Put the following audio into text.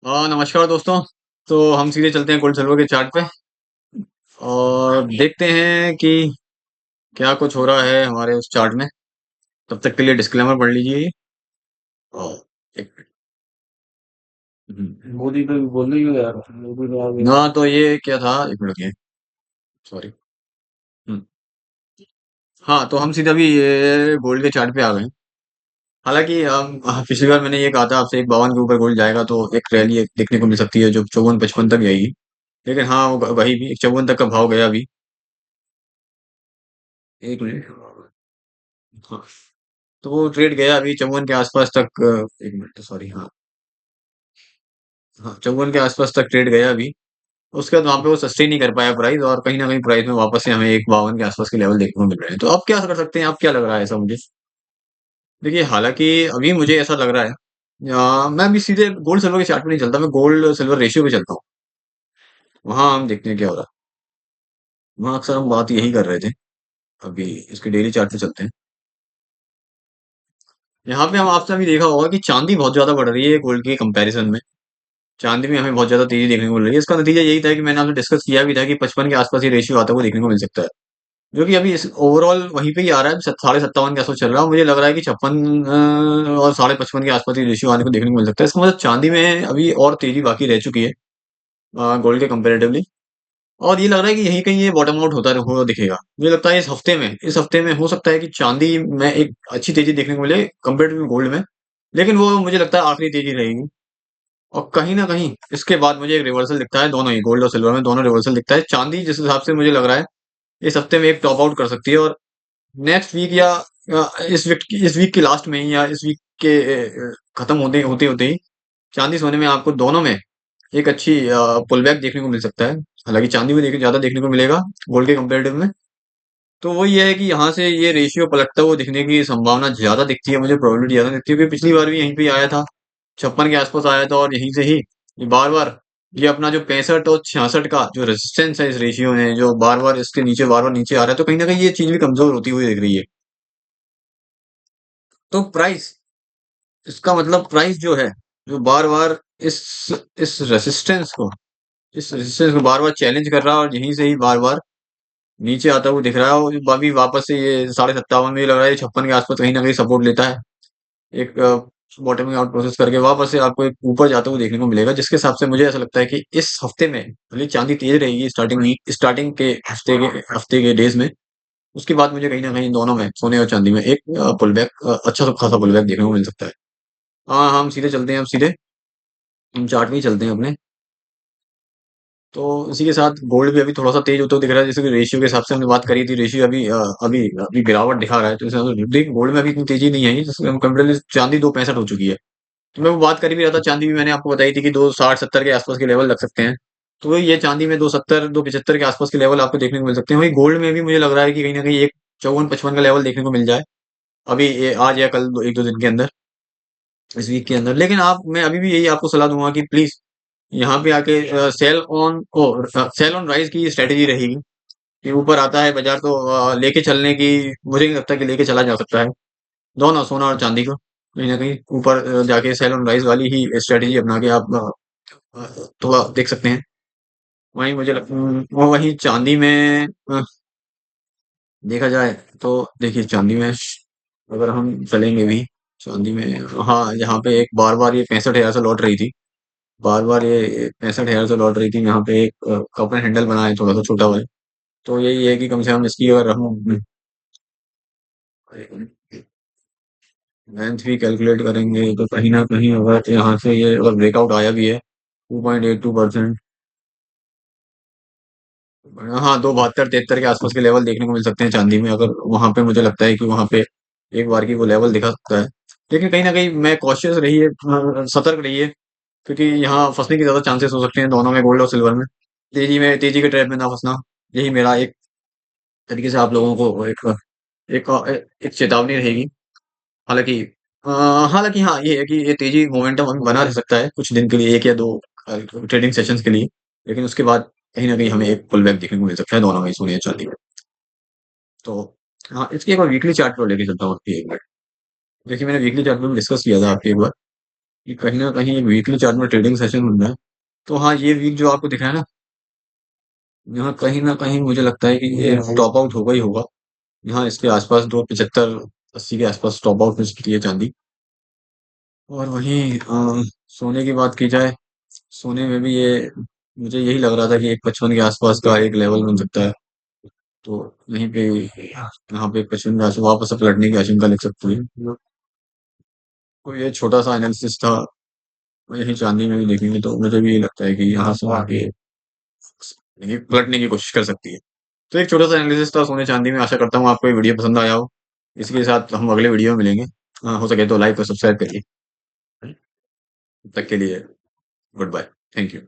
नमस्कार दोस्तों। तो हम सीधे चलते हैं गोल्ड सिल्वर के चार्ट पे और देखते हैं कि क्या कुछ हो रहा है हमारे उस चार्ट में। तब तक के लिए डिस्क्लेमर पढ़ लीजिए। और एक मिनट। मोदी पे भी बोल रही हो यार। मोदी ने आ गया। हाँ, तो ये क्या था, एक मिनट ये, सॉरी। हम्म, हाँ, तो हम सीधे अभी ये गोल्ड के चार्ट पे आ गए। हालांकि पिछली बार मैंने ये कहा था आपसे, एक 52 के ऊपर गोल्ड जाएगा तो एक रैली एक देखने को मिल सकती है जो 54-55 तक जाएगी। लेकिन हाँ, वही भी 54 तक का भाव गया अभी। एक मिनट। हाँ, तो वो ट्रेड गया अभी 54 के आसपास तक। एक मिनट, सॉरी। हाँ, हाँ, 54 के आसपास तक ट्रेड गया अभी। उसके बाद वहां पे वो सस्टेन नहीं कर पाया प्राइस, और कहीं ना कहीं प्राइस में वापस से हमें एक 52 के आसपास के लेवल देखने को मिल रहे हैं। तो अब क्या कर सकते हैं, आप क्या लग रहा है ऐसा मुझे? देखिए, हालांकि अभी मुझे ऐसा लग रहा है, मैं अभी सीधे गोल्ड सिल्वर के चार्ट पे नहीं चलता, मैं गोल्ड सिल्वर रेशियो पे चलता हूँ। वहां हम देखते हैं क्या हो रहा है। वहां अक्सर हम बात यही कर रहे थे। अभी इसके डेली चार्ट पे चलते हैं। यहाँ पे हम आपने अभी देखा होगा कि चांदी बहुत ज्यादा बढ़ रही है गोल्ड के कंपैरिजन में। चांदी में हमें बहुत ज्यादा तेजी देखने को मिल रही है। इसका नतीजा यही था कि मैंने आपसे डिस्कस किया भी था कि 55 के आसपास ये रेशियो आता हुआ देखने को मिल सकता है, जो कि अभी इस ओवरऑल वहीं पे ही आ रहा है। 57.5 के आसपास चल रहा है। मुझे लग रहा है कि 56 और 55.5 के आसपास ये रेशियो आने को देखने को मिल सकता है। इसका मतलब चांदी में अभी और तेजी बाकी रह चुकी है गोल्ड के कंपेरेटिवली। और ये लग रहा है कि यहीं कहीं ये बॉटम आउट होता हुआ दिखेगा। मुझे लगता है इस हफ्ते में हो सकता है कि चांदी में एक अच्छी तेजी देखने को मिले कंपेरेटिव गोल्ड में। लेकिन वो मुझे लगता है आखिरी तेजी रहेगी। और कहीं ना कहीं इसके बाद मुझे एक रिवर्सल दिखता है, दोनों ही गोल्ड और सिल्वर में दोनों रिवर्सल दिखता है। चांदी जिस हिसाब से मुझे लग रहा है इस हफ्ते में एक टॉप आउट कर सकती है, और नेक्स्ट वीक या इस वीक के लास्ट में ही, या इस वीक के खत्म होते होते होते ही चांदी सोने में आपको दोनों में एक अच्छी पुल बैक देखने को मिल सकता है। हालांकि चांदी में ज्यादा देखने को मिलेगा गोल्ड के कंपेरेटिव में। तो वो ये है कि यहाँ से ये रेशियो पलटता हुआ दिखने की संभावना ज्यादा दिखती है, मुझे प्रोबेबिलिटी ज्यादा दिखती है, क्योंकि पिछली बार भी यहीं पे आया था। 56 के आसपास आया था, और यहीं से ही ये बार बार ये अपना जो 65 और 66 का जो रेजिस्टेंस है इस रेशियो में, जो बार बार इसके नीचे बार बार नीचे आ रहा है, तो कहीं ना कहीं ये चीज भी कमजोर होती हुई दिख रही है। तो प्राइस, इसका मतलब प्राइस जो है, जो बार बार इस इस रेसिस्टेंस को इस रेजिस्टेंस को बार बार चैलेंज कर रहा है, और यहीं से ही बार बार नीचे आता हुआ दिख रहा है। और अभी वापस से ये 57.5 में लग रहा है, 56 के आसपास कहीं ना कहीं सपोर्ट लेता है। एक बॉटमिंग आउट प्रोसेस करके वापस से आपको एक ऊपर जाते हुए देखने को मिलेगा, जिसके हिसाब से मुझे ऐसा लगता है कि इस हफ्ते में भले चांदी तेज रहेगी स्टार्टिंग के हफ्ते के डेज में। उसके बाद मुझे कहीं ना कहीं दोनों में, सोने और चांदी में, एक पुल बैक, अच्छा खासा पुल बैक देखने को मिल सकता है। हाँ, हम सीधे चलते हैं, अब सीधे हम चार्ट में ही चलते हैं अपने। तो इसी के साथ गोल्ड भी अभी थोड़ा सा तेज होता हुआ दिख रहा है, जैसे कि रेशियो के हिसाब से हमने बात करी थी। रेशियो अभी अभी गिरावट दिखा रहा है, तो इस हिसाब से देख गोल्ड में अभी इतनी तेजी नहीं आई, जैसे हम कंपेरेटिवली चांदी 2.65 हो चुकी है। तो मैं वो बात कर भी रहा था, चांदी भी मैंने आपको बताई थी कि 2.60-70 के आसपास के लेवल लग सकते हैं। तो ये चांदी में 2.70-2.75 के आसपास के लेवल आपको देखने को मिल सकते हैं। वही गोल्ड में भी मुझे लग रहा है कि कहीं ना कहीं एक 54-55 का लेवल देखने को मिल जाए अभी, ये आज या कल, एक दो दिन के अंदर, इस वीक के अंदर। लेकिन मैं अभी भी यही आपको सलाह दूंगा कि प्लीज यहाँ पे आके सेल ऑन राइज की स्ट्रेटेजी रहेगी कि ऊपर आता है बाजार तो लेके चलने की। मुझे नहीं लगता कि लेके चला जा सकता है दोनों, सोना और चांदी को। कहीं ना कहीं ऊपर जाके सेल ऑन राइज वाली ही स्ट्रेटेजी अपना के आप थोड़ा देख सकते हैं। वहीं वहीं चांदी में देखा जाए तो, देखिए चांदी में अगर हम चलेंगे भी, चांदी में, हाँ, यहाँ पे एक बार बार ये 65,000 से लौट रही थी। बार बार ये 65,000 से लौट रही थी। यहाँ पे एक कप एंड हैंडल बना है थोड़ा सा छोटा हुआ है। तो यही है कि कम से कम इसकी अगर हम लेंथ भी कैलकुलेट करेंगे, तो कहीं ना कहीं अगर यहाँ से ये अगर ब्रेकआउट आया भी है 2.82%, हाँ, 2.72-73 के आसपास के लेवल देखने को मिल सकते हैं चांदी में। अगर वहां पे, मुझे लगता है कि वहां पे एक बार की वो लेवल दिखा सकता है। लेकिन कहीं ना कहीं मैं कॉशियस रहिए, सतर्क रहिए, क्योंकि यहाँ फंसने के ज्यादा चांसेस हो सकते हैं दोनों में, गोल्ड और सिल्वर में। तेजी के ट्रैप में ना फंसना, यही मेरा एक तरीके से आप लोगों को एक एक चेतावनी रहेगी। हालांकि अ, हालांकि हाँ, ये है कि ये तेजी मोमेंटम अभी बना रह सकता है कुछ दिन के लिए, एक या दो ट्रेडिंग सेशंस के लिए। लेकिन उसके बाद कहीं ना कहीं हमें एक पुल बैक देखने को मिल सकता है दोनों में, सोने या चांदी में। तो हाँ, इसकी एक बार वीकली चार्ट पर लेके चलता हूँ आपकी एक बार। देखिए, मैंने वीकली चार्ट में डिस्कस किया था आपकी एक बार। कि कहीं ना कहीं एक वीकली चार्ट में ट्रेडिंग सेशन मिल रहा है। तो हाँ, ये वीक जो आपको दिख रहा है ना, यहाँ कहीं ना कहीं मुझे लगता है कि ये टॉप आउट होगा ही होगा। यहाँ इसके आसपास 275-80 के आसपास टॉप आउट हो सकती है चांदी। और वहीं सोने की बात की जाए, सोने में भी ये मुझे यही लग रहा था कि 155 के आसपास का एक लेवल बन सकता है। तो यहीं पे यहाँ पे 155 के आसपास वापस से पलटने की आशंका लिख सकती है। तो ये छोटा सा एनालिसिस था। और यही चांदी में भी देखेंगे तो मुझे भी ये लगता है कि यहाँ से आगे ये पलटने की कोशिश कर सकती है। तो एक छोटा सा एनालिसिस था सोने चांदी में। आशा करता हूँ आपको ये वीडियो पसंद आया हो। इसके साथ हम अगले वीडियो में मिलेंगे। हो सके तो लाइक और सब्सक्राइब करिए। तब तक के लिए गुड बाय। Thank you.